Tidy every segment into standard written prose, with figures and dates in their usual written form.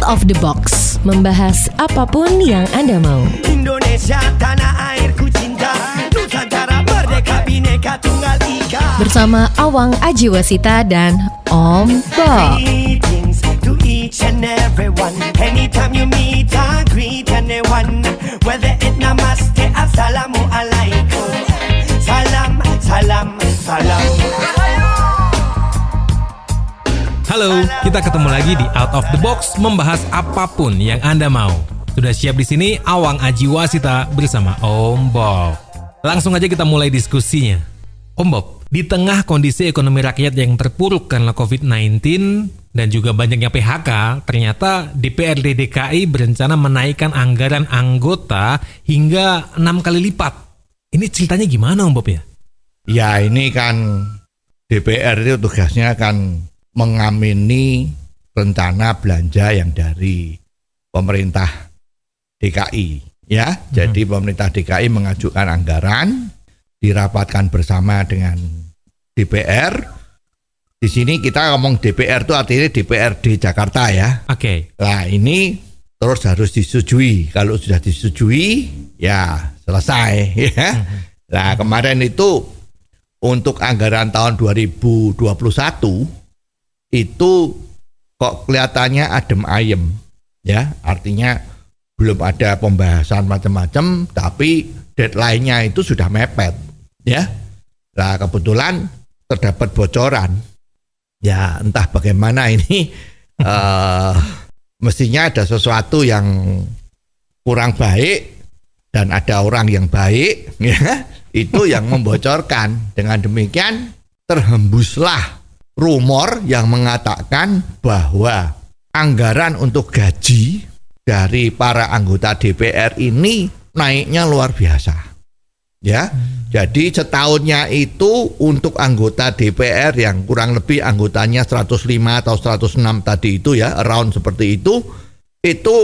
of the Box, membahas apapun yang Anda mau. Indonesia tanah airku cinta, Nusantara merdeka bhinneka tunggal ika. Bersama Awang Ajiwasita dan Om Bob. Greetings to each and everyone. Anytime you meet, I greet anyone. Whether it namaste, assalamu alaikum. Salam, salam, salam. Halo, kita ketemu lagi di Out of the Box, membahas apapun yang Anda mau. Sudah siap di sini Awang Ajiwasita bersama Om Bob. Langsung aja kita mulai diskusinya. Om Bob, di tengah kondisi ekonomi rakyat yang terpuruk karena COVID-19 dan juga banyaknya PHK, ternyata DPRD DKI berencana menaikkan anggaran anggota hingga 6 kali lipat. Ini ceritanya gimana Om Bob ya? Ya ini kan DPR itu tugasnya kan mengamini rencana belanja yang dari pemerintah DKI. Ya, jadi pemerintah DKI mengajukan anggaran, dirapatkan bersama dengan DPR. Di sini kita ngomong DPR itu artinya DPRD Jakarta ya. Oke. Nah ini terus harus disetujui. Kalau sudah disetujui, ya selesai ya. Nah kemarin itu untuk anggaran tahun 2021 itu kok kelihatannya adem ayem ya. Artinya belum ada pembahasan macam-macam, tapi deadline-nya itu sudah mepet ya. Nah kebetulan terdapat bocoran. Ya entah bagaimana ini mestinya ada sesuatu yang kurang baik dan ada orang yang baik ya, itu yang membocorkan. Dengan demikian terhembuslah rumor yang mengatakan bahwa anggaran untuk gaji dari para anggota DPR ini naiknya luar biasa. Ya. Jadi setahunnya itu untuk anggota DPR yang kurang lebih anggotanya 105 atau 106 tadi itu ya, around seperti itu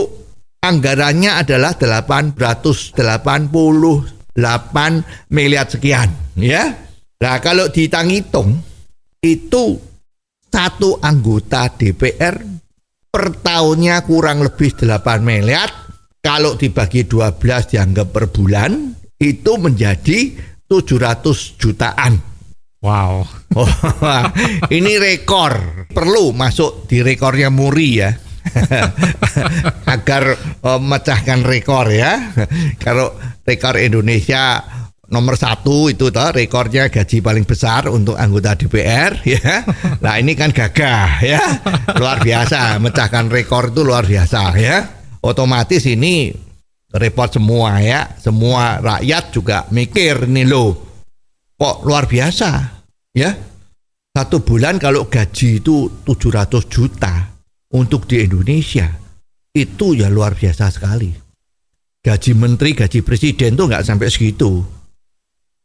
anggarannya adalah 888 miliar sekian ya. Nah, kalau dihitung itu satu anggota DPR per tahunnya kurang lebih 8 miliar. Kalau dibagi 12 dianggap per bulan itu menjadi 700 jutaan. Wow. Oh, ini rekor. Perlu masuk di rekornya Muri ya. Agar memecahkan rekor ya. Kalau rekor Indonesia nomor 1 itu toh rekornya gaji paling besar untuk anggota DPR ya. Nah ini kan gagah ya. Luar biasa, mecahkan rekor itu luar biasa ya. Otomatis ini repot semua ya. Semua rakyat juga mikir nih loh. Kok luar biasa ya. Satu bulan kalau gaji itu 700 juta untuk di Indonesia itu ya luar biasa sekali. Gaji menteri, gaji presiden tuh nggak sampai segitu.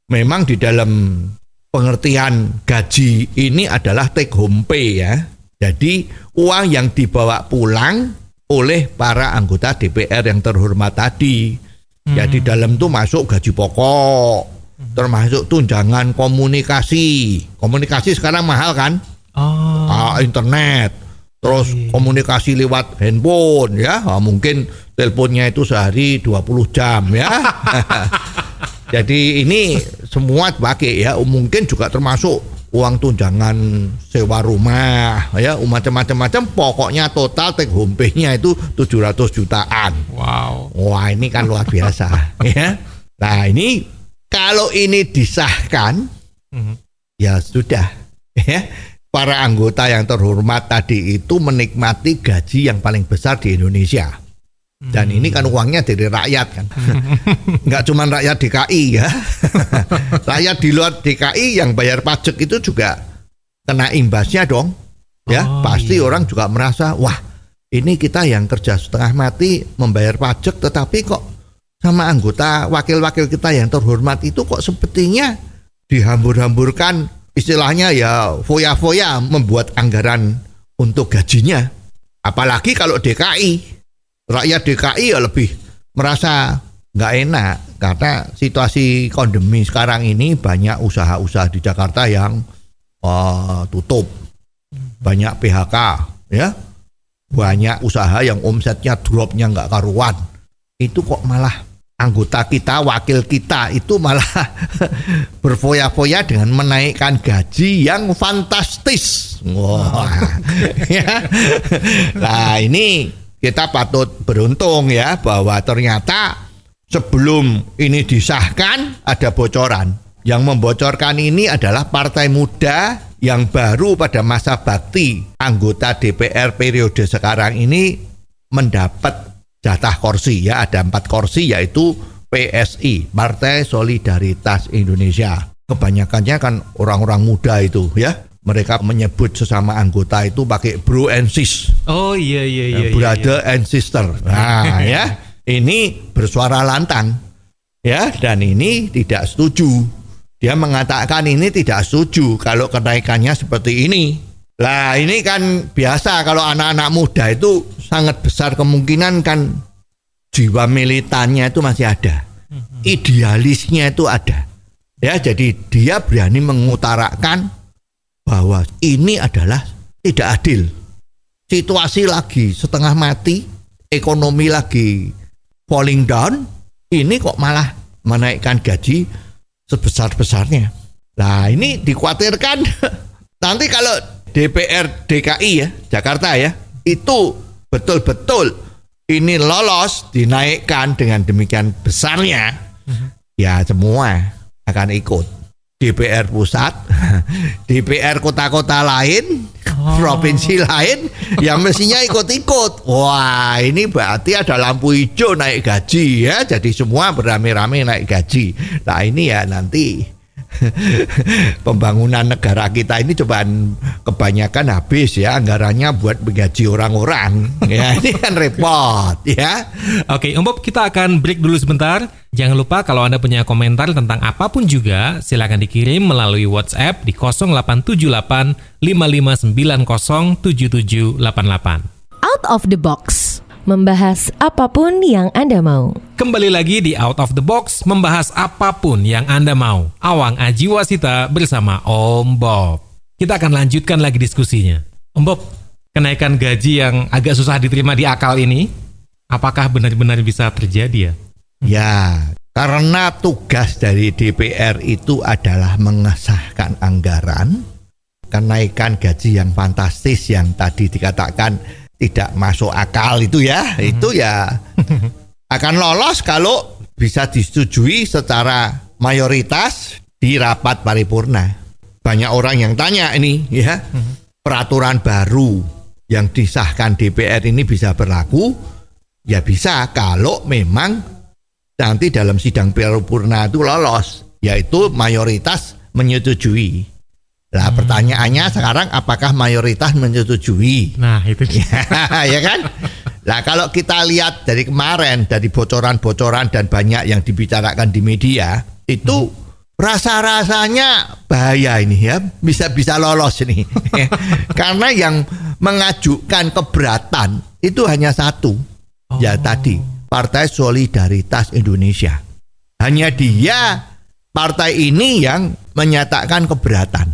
Memang di dalam pengertian gaji ini adalah take home pay ya. Jadi uang yang dibawa pulang oleh para anggota DPR yang terhormat tadi. Jadi dalam itu masuk gaji pokok, termasuk tunjangan komunikasi. Komunikasi sekarang mahal kan? Internet. Terus komunikasi lewat handphone ya. Mungkin teleponnya itu sehari 20 jam ya. Jadi ini semua pakai ya, mungkin juga termasuk uang tunjangan sewa rumah ya, macam-macam. Pokoknya total take home pay-nya itu 700 jutaan. Wow. Wah, ini kan luar biasa ya. Nah, ini kalau ini disahkan ya sudah ya. Para anggota yang terhormat tadi itu menikmati gaji yang paling besar di Indonesia. Dan ini kan uangnya dari rakyat kan. Nggak cuma rakyat DKI ya. Rakyat di luar DKI yang bayar pajak itu juga kena imbasnya dong. Ya, pasti orang juga merasa, wah, ini kita yang kerja setengah mati membayar pajak, tetapi kok sama anggota wakil-wakil kita yang terhormat itu kok sepertinya dihambur-hamburkan, istilahnya ya foya-foya membuat anggaran untuk gajinya. Apalagi kalau DKI. Rakyat DKI ya lebih merasa nggak enak karena situasi pandemi sekarang ini banyak usaha-usaha di Jakarta yang tutup, banyak PHK ya. banyak usaha yang omsetnya dropnya nggak karuan. Itu kok malah anggota kita, wakil kita itu malah berfoya-foya dengan menaikkan gaji yang fantastis. Wah, ya. Nah ini kita patut beruntung ya bahwa ternyata sebelum ini disahkan ada bocoran. Yang membocorkan ini adalah partai muda yang baru pada masa bakti anggota DPR periode sekarang ini mendapat jatah kursi ya, ada 4 kursi yaitu PSI, Partai Solidaritas Indonesia. Kebanyakannya kan orang-orang muda itu ya. Mereka menyebut sesama anggota itu pakai bro and sis. Oh iya. Brother and sister. Nah ya, ini bersuara lantang ya, dan ini tidak setuju. Dia mengatakan ini tidak setuju kalau kenaikannya seperti ini. Lah ini kan biasa kalau anak-anak muda itu sangat besar kemungkinan kan jiwa militannya itu masih ada. Idealisnya itu ada. Ya, jadi dia berani mengutarakan bahwa ini adalah tidak adil. Situasi lagi setengah mati, ekonomi lagi falling down, ini kok malah menaikkan gaji sebesar-besarnya. Nah ini dikhawatirkan nanti kalau DPR DKI ya, Jakarta ya, itu betul-betul ini lolos dinaikkan dengan demikian besarnya, ya semua akan ikut. DPR pusat, DPR kota-kota lain, provinsi lain yang mestinya ikut-ikut. Wah, ini berarti ada lampu hijau naik gaji ya. Jadi semua beramai-ramai naik gaji. Nah, ini ya nanti pembangunan negara kita ini cobaan kebanyakan habis ya anggarannya buat menggaji orang-orang. Ya, ini kan repot ya. Oke, Om Bob, kita akan break dulu sebentar. Jangan lupa kalau Anda punya komentar tentang apapun juga, silakan dikirim melalui WhatsApp di 0878 5590 7788. Out of the Box, membahas apapun yang Anda mau. Kembali lagi di Out of the Box, membahas apapun yang Anda mau. Awang Ajiwasita bersama Om Bob. Kita akan lanjutkan lagi diskusinya. Om Bob, kenaikan gaji yang agak susah diterima di akal ini, apakah benar-benar bisa terjadi ya? Ya, karena tugas dari DPR itu adalah mengesahkan anggaran, kenaikan gaji yang fantastis yang tadi dikatakan tidak masuk akal itu ya, itu ya akan lolos kalau bisa disetujui secara mayoritas di rapat paripurna. Banyak orang yang tanya ini ya, peraturan baru yang disahkan DPR ini bisa berlaku? Ya bisa kalau memang nanti dalam sidang paripurna itu lolos, yaitu mayoritas menyetujui. Nah pertanyaannya sekarang apakah mayoritas menyetujui? Nah itu ya kan? Nah kalau kita lihat dari kemarin, dari bocoran-bocoran dan banyak yang dibicarakan di media, itu rasa-rasanya bahaya ini ya, bisa lolos ini. Karena yang mengajukan keberatan itu hanya satu, ya tadi Partai Solidaritas Indonesia. Hanya dia partai ini yang menyatakan keberatan.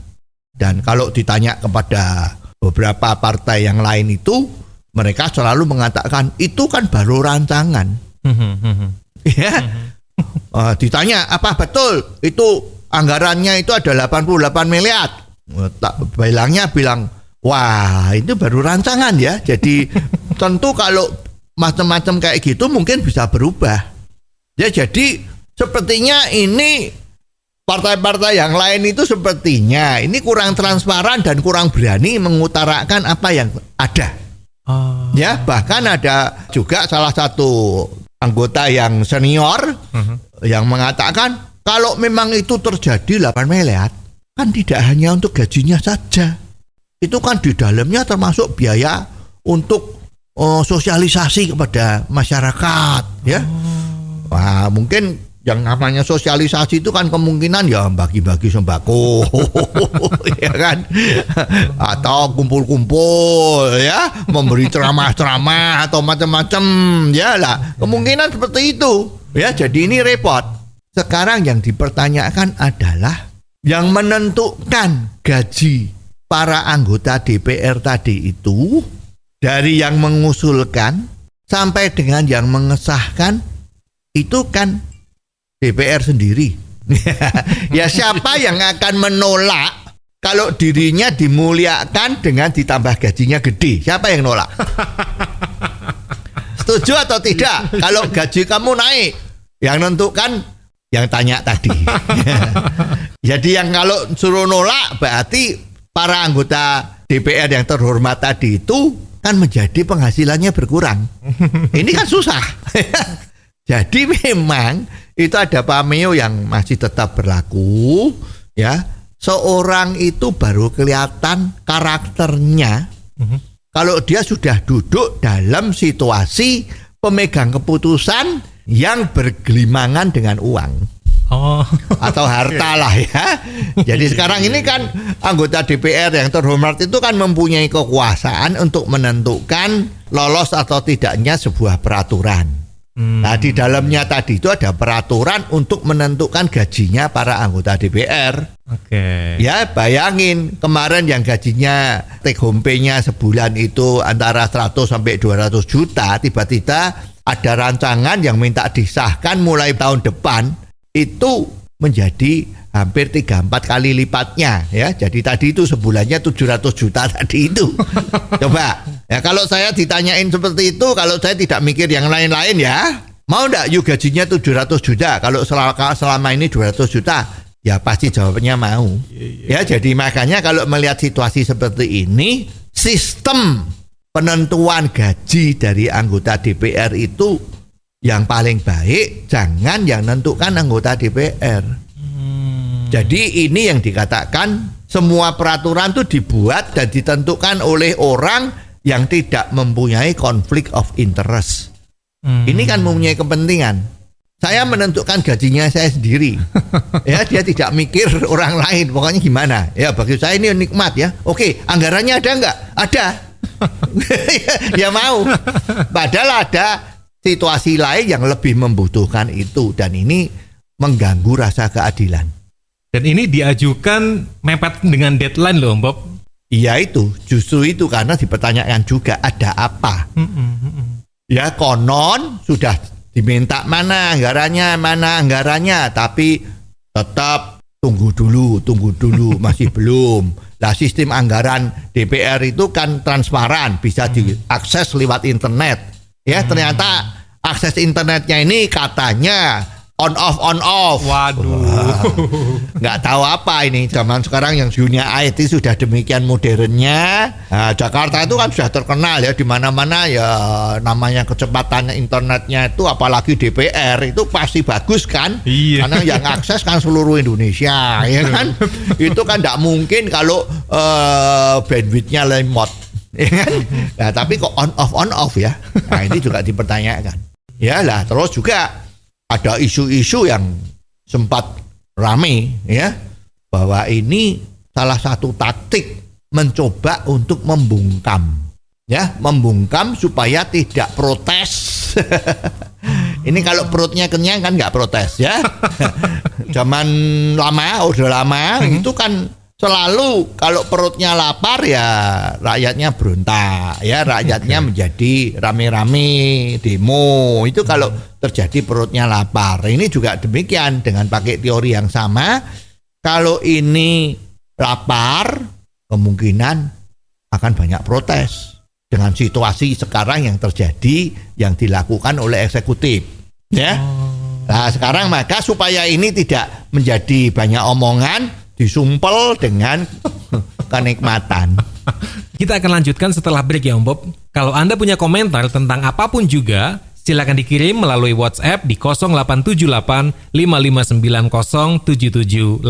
Dan kalau ditanya kepada beberapa partai yang lain itu, mereka selalu mengatakan itu kan baru rancangan. Ya. Ditanya apa betul itu anggarannya itu ada 88 miliar. Bilang, wah itu baru rancangan ya. Jadi tentu kalau macam-macam kayak gitu mungkin bisa berubah. Ya jadi sepertinya ini partai-partai yang lain itu sepertinya ini kurang transparan dan kurang berani mengutarakan apa yang ada. Ya bahkan ada juga salah satu anggota yang senior yang mengatakan kalau memang itu terjadi 8 miliar kan tidak hanya untuk gajinya saja. Itu kan di dalamnya termasuk biaya untuk sosialisasi kepada masyarakat ya. Wah, mungkin yang namanya sosialisasi itu kan kemungkinan ya bagi-bagi sembako ya kan, atau kumpul-kumpul ya, memberi ceramah-ceramah atau macam-macam ya lah, kemungkinan seperti itu ya. Jadi ini repot. Sekarang yang dipertanyakan adalah yang menentukan gaji para anggota DPR tadi dari yang mengusulkan sampai dengan yang mengesahkan itu kan DPR sendiri. Ya siapa yang akan menolak kalau dirinya dimuliakan dengan ditambah gajinya gede? Siapa yang nolak? Setuju atau tidak? Kalau gaji kamu naik, yang nentukan yang tanya tadi. Jadi yang kalau suruh nolak berarti para anggota DPR yang terhormat tadi itu kan menjadi penghasilannya berkurang. Ini kan susah. Jadi memang itu ada pameo yang masih tetap berlaku, ya. Seorang itu baru kelihatan karakternya kalau dia sudah duduk dalam situasi pemegang keputusan yang bergelimangan dengan uang. Atau harta lah ya. Jadi sekarang ini kan anggota DPR yang terhormat itu kan mempunyai kekuasaan untuk menentukan lolos atau tidaknya sebuah peraturan. Nah di dalamnya tadi itu ada peraturan untuk menentukan gajinya para anggota DPR. Ya bayangin kemarin yang gajinya take home pay-nya sebulan itu antara 100 sampai 200 juta, tiba-tiba ada rancangan yang minta disahkan mulai tahun depan itu menjadi hampir 3-4 kali lipatnya ya. Jadi tadi itu sebulannya 700 juta tadi itu. Coba ya kalau saya ditanyain seperti itu, kalau saya tidak mikir yang lain-lain ya, mau enggak yuk gajinya 700 juta kalau selama ini 200 juta? Ya pasti jawabannya mau. Ya jadi makanya kalau melihat situasi seperti ini, sistem penentuan gaji dari anggota DPR itu yang paling baik jangan yang nentukan anggota DPR. Jadi ini yang dikatakan semua peraturan itu dibuat dan ditentukan oleh orang yang tidak mempunyai konflik of interest. Ini kan mempunyai kepentingan. Saya menentukan gajinya saya sendiri. Ya, dia tidak mikir orang lain. Pokoknya gimana? Ya bagi saya ini nikmat ya. Oke, anggarannya ada enggak? Ada. Ya mau. Padahal ada situasi lain yang lebih membutuhkan itu, dan ini mengganggu rasa keadilan. Dan ini diajukan mepet dengan deadline loh, Bob. Iya itu, justru itu karena dipertanyakan juga ada apa. Ya konon sudah diminta mana anggarannya, tapi tetap tunggu dulu, masih belum. Nah sistem anggaran DPR itu kan transparan, bisa diakses lewat internet. Ya ternyata akses internetnya ini katanya on off. Waduh. Nggak tahu apa ini zaman sekarang yang dunia IT sudah demikian modernnya. Nah, Jakarta itu kan sudah terkenal ya di mana-mana ya namanya kecepatannya internetnya itu apalagi DPR itu pasti bagus kan? Iya. Karena yang akses kan seluruh Indonesia ya kan? Itu kan nggak mungkin kalau bandwidthnya lemot. Ya kan? Nah, tapi kok on off ya. Nah, ini juga dipertanyakan. Ya lah, terus juga ada isu-isu yang sempat rame ya, bahwa ini salah satu taktik mencoba untuk membungkam supaya tidak protes. Ini kalau perutnya kenyang kan nggak protes ya. Zaman orde lama itu kan selalu kalau perutnya lapar ya rakyatnya berontak ya, rakyatnya menjadi rame-rame demo itu kalau terjadi perutnya lapar. Ini juga demikian dengan pakai teori yang sama. Kalau ini lapar kemungkinan akan banyak protes dengan situasi sekarang yang terjadi yang dilakukan oleh eksekutif ya. Nah sekarang maka supaya ini tidak menjadi banyak omongan, disumpel dengan kenikmatan. Kita akan lanjutkan setelah break ya Om Bob. Kalau Anda punya komentar tentang apapun juga, silakan dikirim melalui WhatsApp di 0878 5590 7788.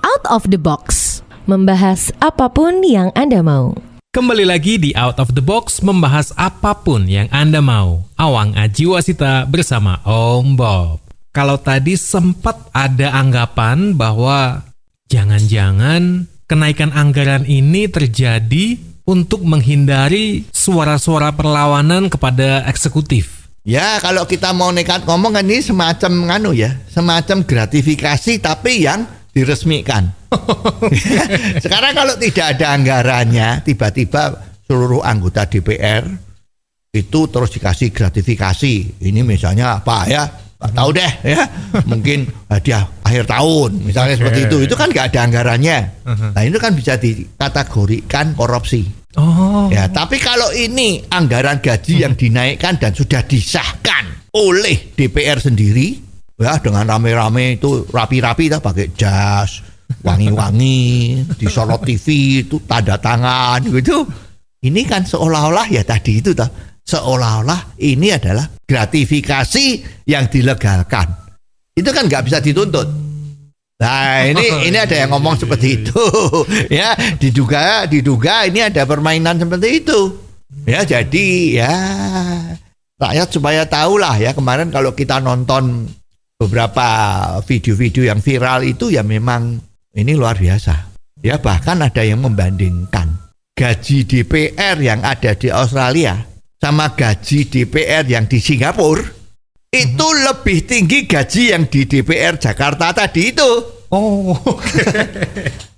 Out of the Box, membahas apapun yang Anda mau. Kembali lagi di Out of the Box, membahas apapun yang Anda mau. Awang Ajiwasita bersama Om Bob. Kalau tadi sempat ada anggapan bahwa jangan-jangan kenaikan anggaran ini terjadi untuk menghindari suara-suara perlawanan kepada eksekutif. Ya kalau kita mau nekat ngomong kan ini semacam gratifikasi tapi yang diresmikan. Sekarang kalau tidak ada anggarannya, tiba-tiba seluruh anggota DPR itu terus dikasih gratifikasi. Ini misalnya apa ya? Nggak tahu deh ya. Mungkin hadiah akhir tahun misalnya seperti itu. Itu kan nggak ada anggarannya. Nah itu kan bisa dikategorikan korupsi. Oh. Ya, tapi kalau ini anggaran gaji yang dinaikkan dan sudah disahkan oleh DPR sendiri, ya dengan rame-rame itu rapi-rapi lah pakai jas, wangi-wangi, disorot TV itu tanda tangan gitu. Ini kan seolah-olah ya tadi itu toh, seolah-olah ini adalah gratifikasi yang dilegalkan. Itu kan nggak bisa dituntut. Nah ini ada yang ngomong seperti itu ya, diduga ini ada permainan seperti itu ya. Jadi ya rakyat supaya tahu lah ya, kemarin kalau kita nonton beberapa video-video yang viral itu ya memang ini luar biasa ya. Bahkan ada yang membandingkan gaji DPR yang ada di Australia sama gaji DPR yang di Singapura. Itu lebih tinggi gaji yang di DPR Jakarta tadi itu. Oh,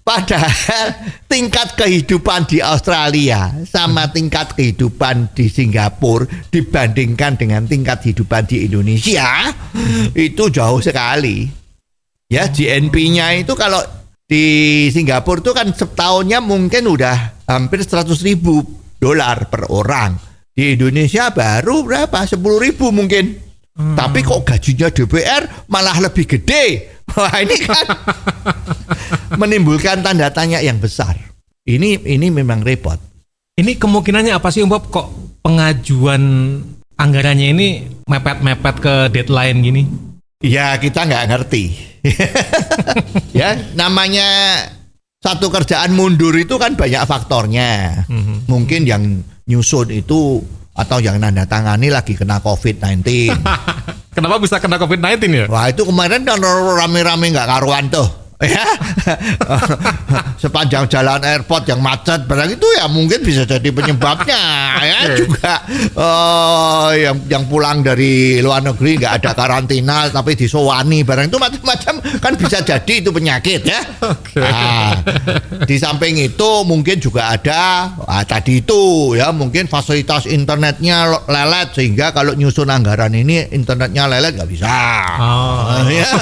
Padahal tingkat kehidupan di Australia sama tingkat kehidupan di Singapura dibandingkan dengan tingkat kehidupan di Indonesia itu jauh sekali. Ya, GNP-nya itu kalau di Singapura itu kan setahunnya mungkin udah hampir $100,000 per orang. Di Indonesia baru berapa? 10.000 mungkin. Tapi kok gajinya DPR malah lebih gede. Wah ini kan menimbulkan tanda tanya yang besar. Ini memang repot. ini kemungkinannya apa sih Om Bob, kok pengajuan anggarannya ini mepet-mepet ke deadline gini? Ya kita nggak ngerti. Ya namanya satu kerjaan mundur itu kan banyak faktornya. Mungkin yang nyusun itu atau yang nanda tangani lagi kena COVID-19. Kenapa bisa kena COVID-19 ya? Wah itu kemarin kan rame-rame nggak karuan tuh. Ya sepanjang jalan airport yang macet barang itu ya mungkin bisa jadi penyebabnya. Ya juga yang pulang dari luar negeri nggak ada karantina tapi disowani barang itu macam-macam kan bisa jadi itu penyakit ya. Nah, di samping itu mungkin juga ada tadi itu ya mungkin fasilitas internetnya lelet sehingga kalau nyusun anggaran ini internetnya lelet nggak bisa. Ya.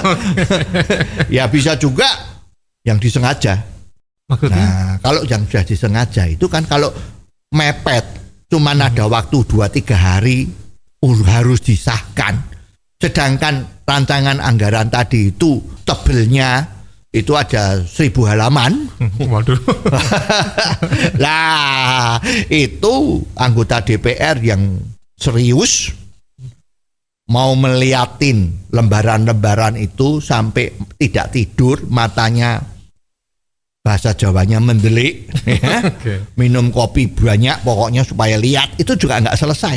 Ya bisa juga yang disengaja. Maksudnya? Nah, kalau yang sudah disengaja itu kan kalau mepet cuman ada waktu 2-3 hari harus disahkan. Sedangkan rancangan anggaran tadi itu tebelnya itu ada 1.000 halaman. Waduh. Lah, itu anggota DPR yang serius mau meliatin lembaran-lembaran itu sampai tidak tidur, matanya bahasa Jawanya mendelik, ya. Minum kopi banyak pokoknya supaya lihat, itu juga nggak selesai.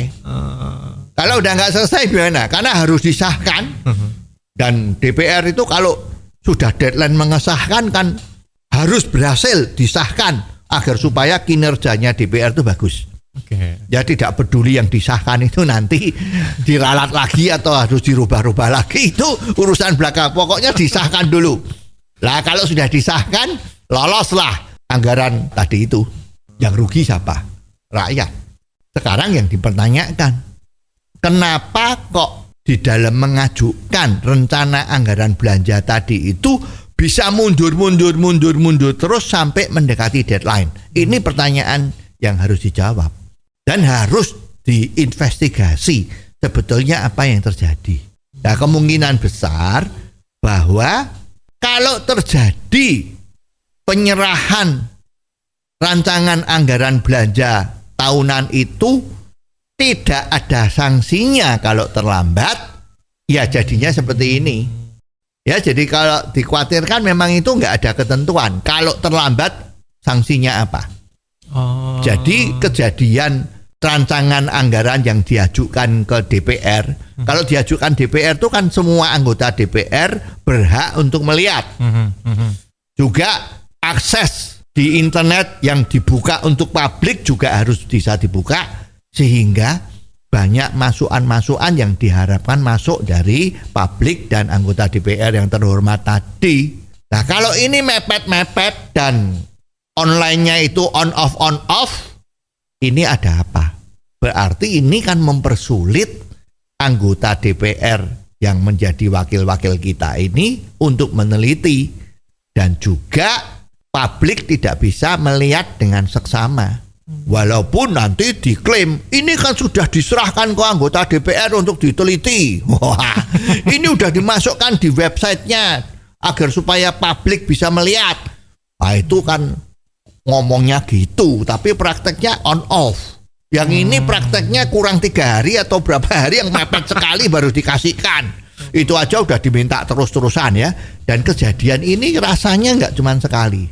Kalau udah nggak selesai gimana? Karena harus disahkan dan DPR itu kalau sudah deadline mengesahkan kan harus berhasil disahkan agar supaya kinerjanya DPR itu bagus. Ya tidak peduli yang disahkan itu nanti diralat lagi atau harus dirubah-rubah lagi, itu urusan belakang. Pokoknya disahkan dulu. Lah kalau sudah disahkan, loloslah anggaran tadi itu. Yang rugi siapa? Rakyat. Sekarang yang dipertanyakan, kenapa kok di dalam mengajukan rencana anggaran belanja tadi itu bisa mundur terus sampai mendekati deadline? Ini pertanyaan yang harus dijawab. Dan harus diinvestigasi sebetulnya apa yang terjadi. Nah, kemungkinan besar bahwa kalau terjadi penyerahan rancangan anggaran belanja tahunan itu tidak ada sanksinya kalau terlambat, ya jadinya seperti ini. Ya, jadi kalau dikhawatirkan memang itu nggak ada ketentuan. Kalau terlambat sanksinya apa? Jadi kejadian rancangan anggaran yang diajukan ke DPR, kalau diajukan DPR itu kan semua anggota DPR berhak untuk melihat. Juga akses di internet yang dibuka untuk publik juga harus bisa dibuka, sehingga banyak masukan-masukan yang diharapkan masuk dari publik dan anggota DPR yang terhormat tadi. Nah kalau ini mepet-mepet dan online-nya itu on off, ini ada apa? Berarti ini kan mempersulit anggota DPR yang menjadi wakil-wakil kita ini untuk meneliti, dan juga publik tidak bisa melihat dengan seksama. Walaupun nanti diklaim ini kan sudah diserahkan ke anggota DPR untuk diteliti. Wah, ini udah dimasukkan di websitenya agar supaya publik bisa melihat. Nah, itu kan ngomongnya gitu, tapi prakteknya on off. Yang ini prakteknya kurang 3 hari atau berapa hari yang mepet sekali baru dikasihkan. Itu aja udah diminta terus-terusan ya. Dan kejadian ini rasanya nggak cuma sekali.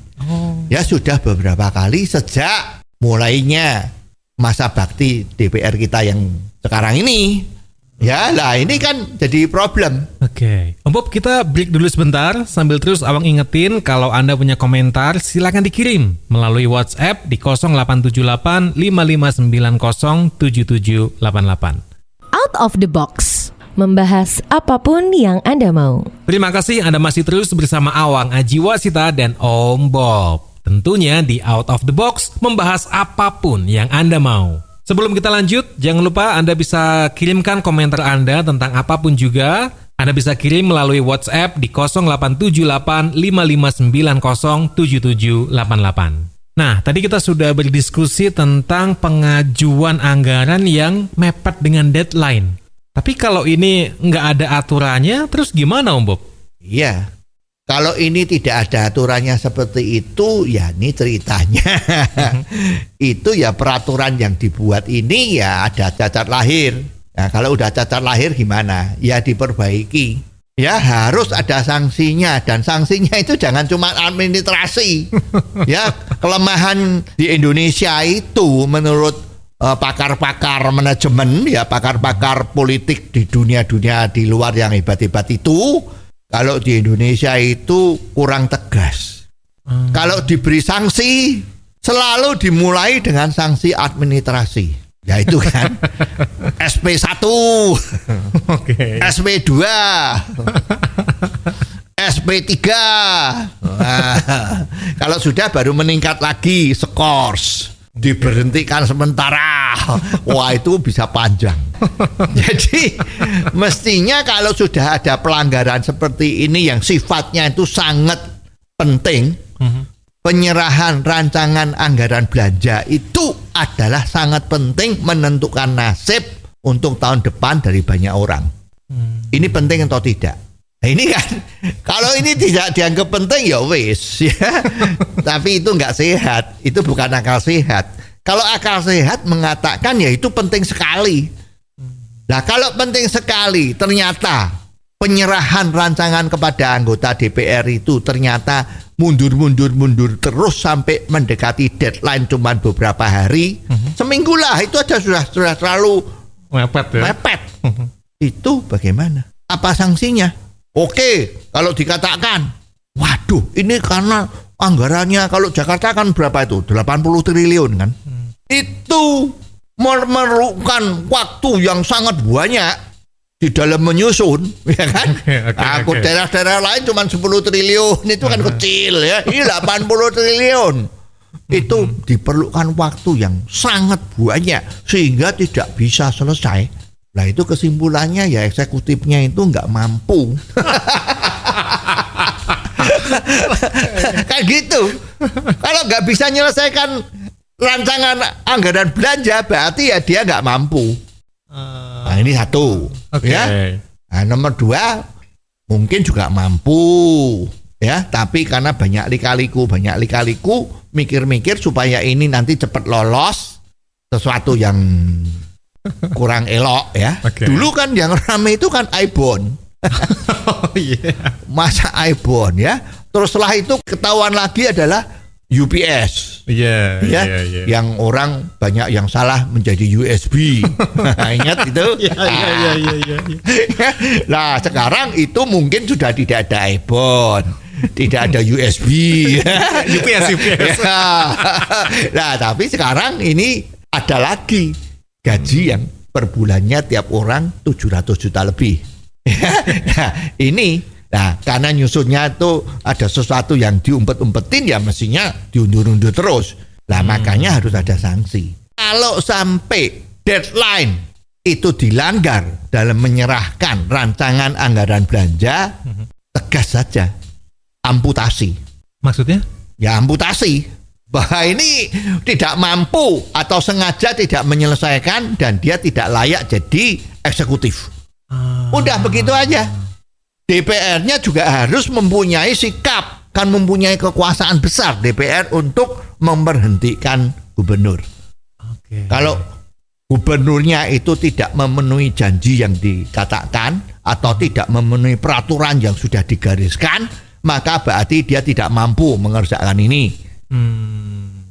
Ya sudah beberapa kali sejak mulainya masa bakti DPR kita yang sekarang ini. Ya lah, ini kan jadi problem. Oke. Om Bob, kita break dulu sebentar. Sambil terus Awang ingetin, kalau Anda punya komentar silakan dikirim melalui WhatsApp di 0878 5590 7788. Out of the box, membahas apapun yang Anda mau. Terima kasih Anda masih terus bersama Awang Ajiwasita dan Om Bob. Tentunya di Out of the Box, membahas apapun yang Anda mau. Sebelum kita lanjut, jangan lupa Anda bisa kirimkan komentar Anda tentang apapun juga. Anda bisa kirim melalui WhatsApp di 0878 5590 7788. Nah, tadi kita sudah berdiskusi tentang pengajuan anggaran yang mepet dengan deadline. Tapi kalau ini nggak ada aturannya, terus gimana Om Bob? Iya. Kalau ini tidak ada aturannya seperti itu, ya ini ceritanya. Itu ya peraturan yang dibuat ini ya ada cacat lahir. Nah, kalau udah cacat lahir gimana? Ya diperbaiki. Ya harus ada sanksinya, dan sanksinya itu jangan cuma administrasi. Ya, kelemahan di Indonesia itu menurut pakar-pakar manajemen, ya pakar-pakar politik di dunia-dunia di luar yang hebat-hebat itu, kalau di Indonesia itu kurang tegas. Kalau diberi sanksi, selalu dimulai dengan sanksi administrasi. Ya itu kan SP1, SP2, SP3. Nah, kalau sudah baru meningkat lagi skors, diberhentikan sementara. Wah, itu bisa panjang. Jadi mestinya kalau sudah ada pelanggaran seperti ini yang sifatnya itu sangat penting, penyerahan rancangan anggaran belanja itu adalah sangat penting menentukan nasib untuk tahun depan dari banyak orang. Ini penting atau tidak? Nah, ini kan kalau ini tidak dianggap penting ya wis ya. Tapi itu nggak sehat, itu bukan akal sehat. Kalau akal sehat mengatakan ya itu penting sekali. Nah, kalau penting sekali ternyata penyerahan rancangan kepada anggota DPR itu ternyata mundur terus sampai mendekati deadline cuman beberapa hari, seminggu lah, itu aja sudah terlalu mepet. Itu bagaimana? Apa sanksinya? Oke, kalau dikatakan, waduh, ini karena anggarannya kalau Jakarta kan berapa itu? 80 triliun kan? Itu memerlukan waktu yang sangat banyak di dalam menyusun, ya kan? Aku daerah-daerah lain cuma 10 triliun, itu kan kecil ya. Ini 80 triliun. Itu diperlukan waktu yang sangat banyak sehingga tidak bisa selesai. Nah, itu kesimpulannya ya eksekutifnya itu nggak mampu. Kayak gitu. Kalau nggak bisa menyelesaikan rancangan anggaran belanja, berarti ya dia nggak mampu. Nah, ini satu. Ya. Nah, nomor 2 mungkin juga mampu, ya, tapi karena banyak lika-liku mikir-mikir supaya ini nanti cepat lolos, sesuatu yang kurang elok ya. Dulu kan yang ramai itu kan iPhone. Masa iPhone ya. Terus setelah itu ketahuan lagi adalah UPS. Yang orang banyak yang salah menjadi USB. Ingat itu? Nah, sekarang itu mungkin sudah tidak ada iPhone, tidak ada USB. UPS. Nah, tapi sekarang ini ada lagi gaji yang per bulannya tiap orang 700 juta lebih. Nah, ini, nah, karena nyusunnya itu ada sesuatu yang diumpet-umpetin, ya mestinya diundur-undur terus. Nah, makanya harus ada sanksi. Kalau sampai deadline itu dilanggar dalam menyerahkan rancangan anggaran belanja, tegas saja, amputasi. Maksudnya? Ya amputasi. Bahwa ini tidak mampu atau sengaja tidak menyelesaikan dan dia tidak layak jadi eksekutif. Udah begitu aja. DPR-nya juga harus mempunyai sikap, kan mempunyai kekuasaan besar DPR untuk memberhentikan gubernur. Kalau gubernurnya itu tidak memenuhi janji yang dikatakan atau tidak memenuhi peraturan yang sudah digariskan, maka berarti dia tidak mampu mengerjakan ini.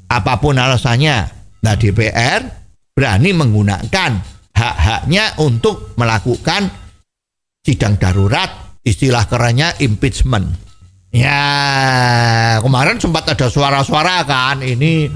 Apapun alasannya, nah DPR berani menggunakan hak-haknya untuk melakukan sidang darurat, istilah kerennya impeachment. Ya kemarin sempat ada suara-suara kan, ini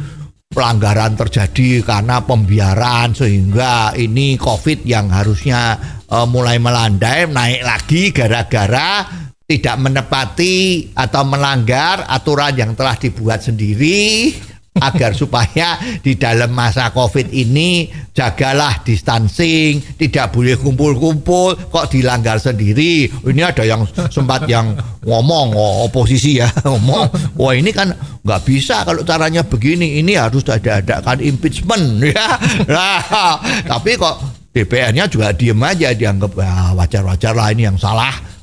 pelanggaran terjadi karena pembiaran sehingga ini COVID yang harusnya mulai melandai naik lagi gara-gara tidak menepati atau melanggar aturan yang telah dibuat sendiri agar supaya di dalam masa COVID ini jagalah distancing, tidak boleh kumpul-kumpul, kok dilanggar sendiri. Ini ada yang sempat yang ngomong, oposisi ya ngomong, wah ini kan nggak bisa kalau caranya begini, ini harus ada impeachment ya. Nah, tapi kok DPR-nya juga diem aja, dianggap wajar-wajar lah ini yang salah.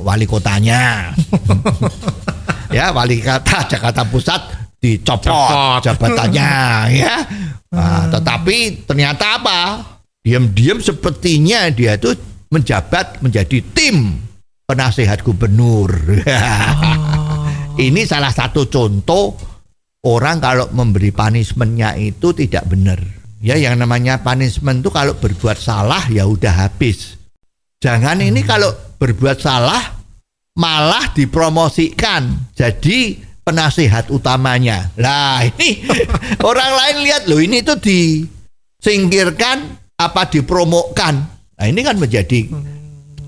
Wali kotanya ya, wali kota Jakarta Pusat dicopot jabatannya ya. Tetapi ternyata apa, diam-diam sepertinya dia itu menjabat menjadi tim penasehat gubernur. Ini salah satu contoh orang kalau memberi punishment-nya itu tidak benar ya. Yang namanya punishment itu kalau berbuat salah ya udah habis. Jangan ini kalau berbuat salah malah dipromosikan jadi penasehat utamanya. Lah ini orang lain lihat loh, ini tuh disingkirkan apa dipromokan. Nah ini kan menjadi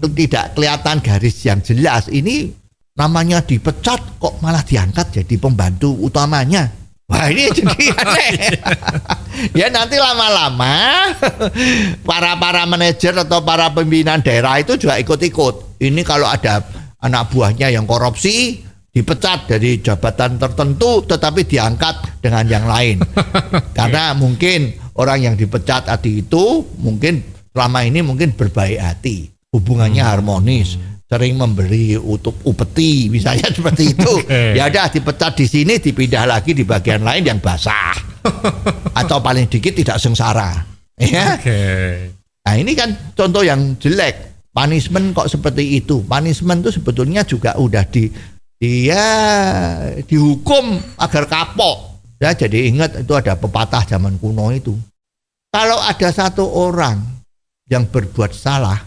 tidak kelihatan garis yang jelas. Ini namanya dipecat kok malah diangkat jadi pembantu utamanya. Wah ini jadi aneh. Ya nanti lama-lama para manajer atau para pimpinan daerah itu juga ikut-ikut. Ini kalau ada anak buahnya yang korupsi, dipecat dari jabatan tertentu tetapi diangkat dengan yang lain. Karena mungkin orang yang dipecat tadi itu mungkin selama ini mungkin berbaik hati, hubungannya harmonis, sering memberi upeti misalnya seperti itu. Ya udah dipecat di sini, dipindah lagi di bagian lain yang basah atau paling dikit tidak sengsara ya. Nah ini kan contoh yang jelek. Punishment kok seperti itu. Punishment itu sebetulnya juga udah dihukum agar kapok ya. Jadi ingat itu ada pepatah zaman kuno itu, kalau ada satu orang yang berbuat salah,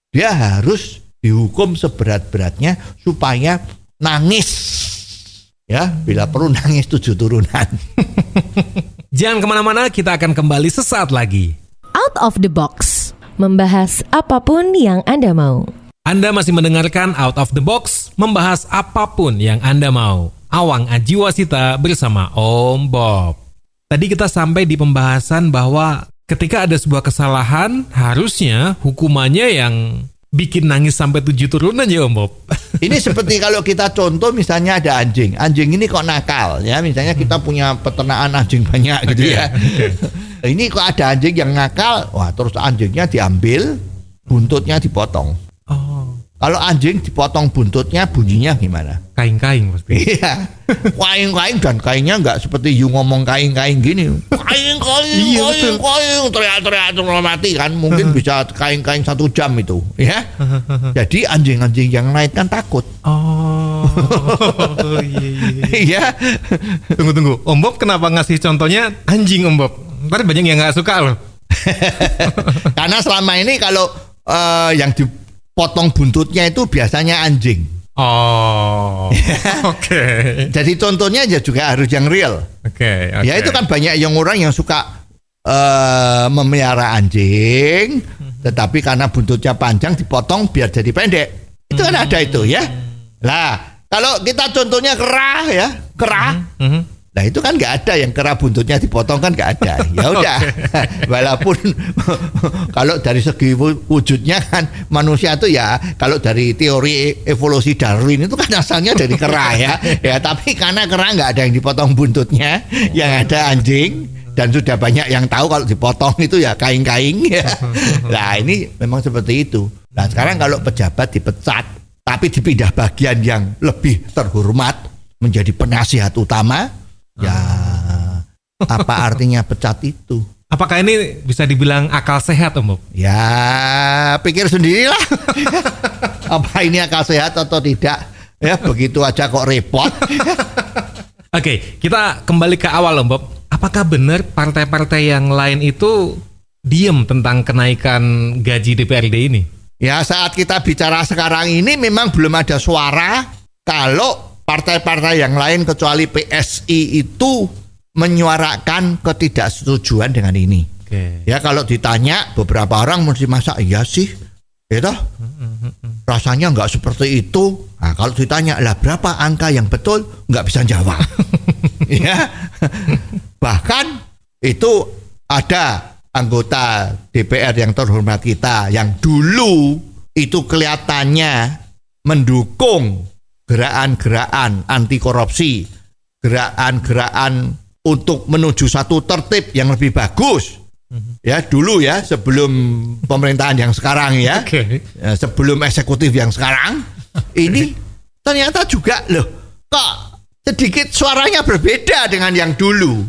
dia harus dihukum seberat-beratnya supaya nangis ya, bila perlu nangis 7 turunan. Jangan kemana-mana, kita akan kembali sesaat lagi. Out of the Box, membahas apapun yang Anda mau. Anda masih mendengarkan Out of the Box, membahas apapun yang Anda mau. Awang Ajiwasita bersama Om Bob. Tadi kita sampai di pembahasan bahwa ketika ada sebuah kesalahan, harusnya hukumannya yang bikin nangis sampai 7 turunan ya Om Bob. Ini seperti kalau kita contoh misalnya ada anjing. Anjing ini kok nakal ya. Misalnya kita punya peternakan anjing banyak gitu ya. Ini kok ada anjing yang nakal, wah terus anjingnya diambil, buntutnya dipotong. Kalau anjing dipotong buntutnya bunyinya gimana? Kaing-kaing pasti. Iya. Kaing-kaing, dan kaingnya enggak seperti you ngomong kaing-kaing gini. Kaing-kaing, kaing-kaing, teriak-teriak mati kan. Mungkin bisa kaing-kaing 1 jam itu, ya. Jadi anjing-anjing yang lain kan takut. Iya. Tunggu. Om Bob kenapa ngasih contohnya anjing Om Bob? Ntar banyak yang nggak suka loh. Karena selama ini kalau yang dipotong buntutnya itu biasanya anjing. Oke. Jadi contohnya ya juga harus yang real. Oke. Ya itu kan banyak yang orang yang suka memelihara anjing, tetapi karena buntutnya panjang dipotong biar jadi pendek. Itu kan ada itu ya. Lah kalau kita contohnya kera ya, kera. Nah itu kan nggak ada yang kera buntutnya dipotong kan nggak ada. Ya udah, walaupun kalau dari segi wujudnya kan manusia itu ya kalau dari teori evolusi Darwin itu kan asalnya dari kera ya. Ya tapi karena kera nggak ada yang dipotong buntutnya, yang ada anjing dan sudah banyak yang tahu kalau dipotong itu ya kaing-kaing. Ya. Nah ini memang seperti itu. Nah sekarang kalau pejabat dipecat tapi dipindah bagian yang lebih terhormat menjadi penasihat utama. Ya, apa artinya pecat itu? Apakah ini bisa dibilang akal sehat, Om Bob? Ya, pikir sendirilah. Apa ini akal sehat atau tidak? Ya, begitu aja kok repot. Oke, kita kembali ke awal, Om Bob. Apakah benar partai-partai yang lain itu diem tentang kenaikan gaji DPRD ini? Ya, saat kita bicara sekarang ini memang belum ada suara kalau partai-partai yang lain kecuali PSI itu menyuarakan ketidaksetujuan dengan ini. Oke. Ya kalau ditanya beberapa orang mesti masa iya sih, ya toh? Rasanya nggak seperti itu. Nah, kalau ditanya lah berapa angka yang betul, nggak bisa jawab. Ya, bahkan itu ada anggota DPR yang terhormat kita yang dulu itu kelihatannya mendukung gerakan-gerakan anti korupsi, gerakan-gerakan untuk menuju satu tertib yang lebih bagus. Ya dulu ya sebelum pemerintahan yang sekarang ya, sebelum eksekutif yang sekarang, ini ternyata juga loh kok sedikit suaranya berbeda dengan yang dulu.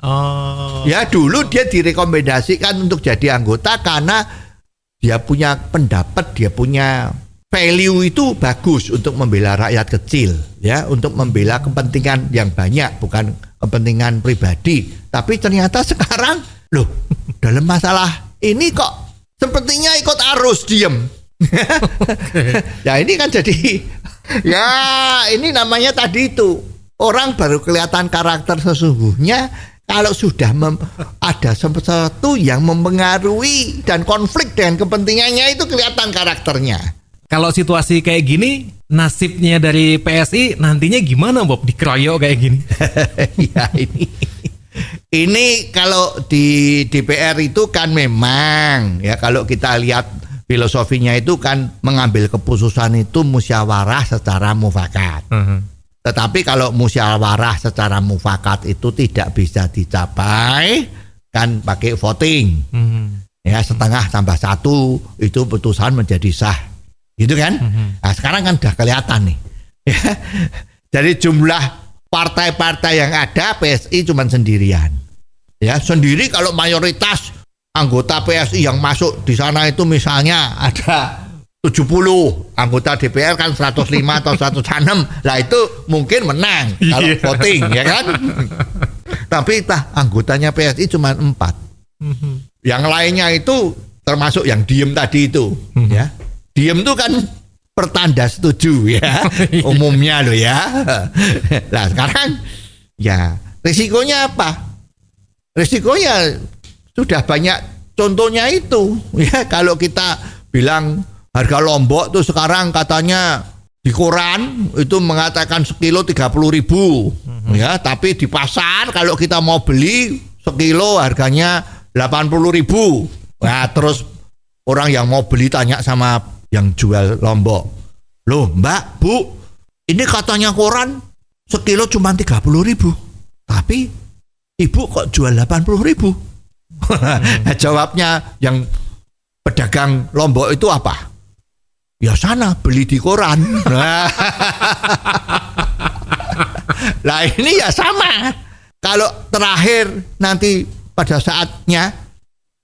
Oh. Ya dulu dia direkomendasikan untuk jadi anggota karena dia punya pendapat, dia punya value itu bagus untuk membela rakyat kecil, ya, untuk membela kepentingan yang banyak, bukan kepentingan pribadi. Tapi ternyata sekarang, loh, dalam masalah ini kok sepertinya ikut arus diem. Ya ini kan jadi, ya ini namanya tadi itu orang baru kelihatan karakter sesungguhnya kalau sudah ada sesuatu yang mempengaruhi dan konflik dengan kepentingannya itu kelihatan karakternya. Kalau situasi kayak gini, nasibnya dari PSI nantinya gimana, Bob? Dikeroyok kayak gini? Ya ini kalau di DPR itu kan memang ya kalau kita lihat filosofinya itu kan mengambil keputusan itu musyawarah secara mufakat. Tetapi kalau musyawarah secara mufakat itu tidak bisa dicapai kan pakai voting. Ya setengah tambah satu itu putusan menjadi sah. Gitu kan? Nah, sekarang kan udah kelihatan nih. Ya. Dari jumlah partai-partai yang ada PSI cuma sendirian. Ya, sendiri kalau mayoritas anggota PSI yang masuk di sana itu misalnya ada 70, anggota DPR kan 105 atau 106. Lah itu mungkin menang kalau voting, ya kan? Tapi anggotanya PSI cuma 4. Yang lainnya itu termasuk yang diem tadi itu, ya. Diem tuh kan pertanda setuju ya, umumnya loh ya. Nah sekarang ya risikonya apa? Risikonya sudah banyak contohnya itu ya. Kalau kita bilang harga Lombok tuh sekarang katanya di koran itu mengatakan sekilo 30.000 ya, tapi di pasar kalau kita mau beli sekilo harganya 80.000. Nah terus orang yang mau beli tanya sama yang jual Lombok, loh Mbak, Bu, ini katanya koran sekilo cuma 30.000, tapi Ibu kok jual 80.000? Nah, jawabnya yang pedagang Lombok itu apa? Ya sana beli di koran. Nah ini ya sama. Kalau terakhir nanti pada saatnya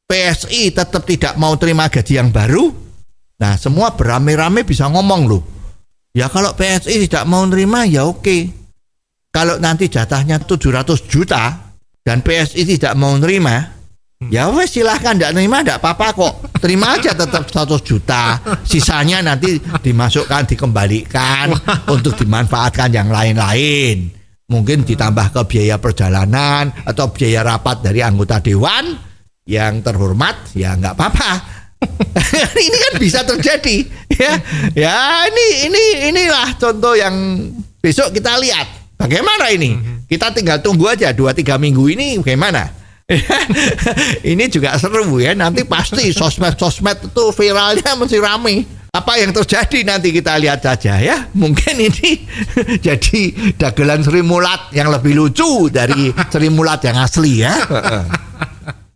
PSI tetap tidak mau terima gaji yang baru, nah semua beramai-ramai bisa ngomong loh. Ya kalau PSI tidak mau nerima ya oke. Kalau nanti jatahnya 700 juta dan PSI tidak mau nerima, ya wes silahkan tidak nerima tidak apa-apa kok. Terima aja tetap 100 juta. Sisanya nanti dimasukkan, dikembalikan untuk dimanfaatkan yang lain-lain. Mungkin ditambah ke biaya perjalanan atau biaya rapat dari anggota dewan yang terhormat, ya nggak apa-apa. Ini kan bisa terjadi ya. Ya inilah contoh yang besok kita lihat bagaimana ini Kita tinggal tunggu aja 2-3 minggu ini bagaimana. Ini juga seru ya. Nanti pasti sosmed itu viralnya mesti rame. Apa yang terjadi nanti kita lihat saja ya. Mungkin ini jadi dagelan Sri Mulat yang lebih lucu dari Sri Mulat yang asli ya.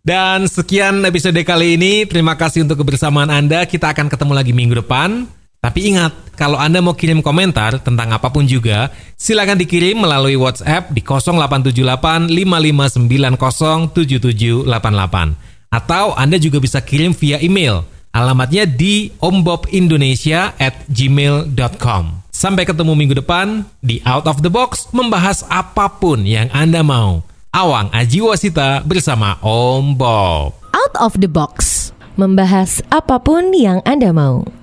Dan sekian episode kali ini. Terima kasih untuk kebersamaan Anda. Kita akan ketemu lagi minggu depan. Tapi ingat, kalau Anda mau kirim komentar tentang apapun juga, silakan dikirim melalui WhatsApp di 0878 5590 7788. Atau Anda juga bisa kirim via email. Alamatnya di ombobindonesia@gmail.com. Sampai ketemu minggu depan di Out of the Box, membahas apapun yang Anda mau. Awang Ajiwasita bersama Om Bob. Out of the Box, membahas apapun yang Anda mau.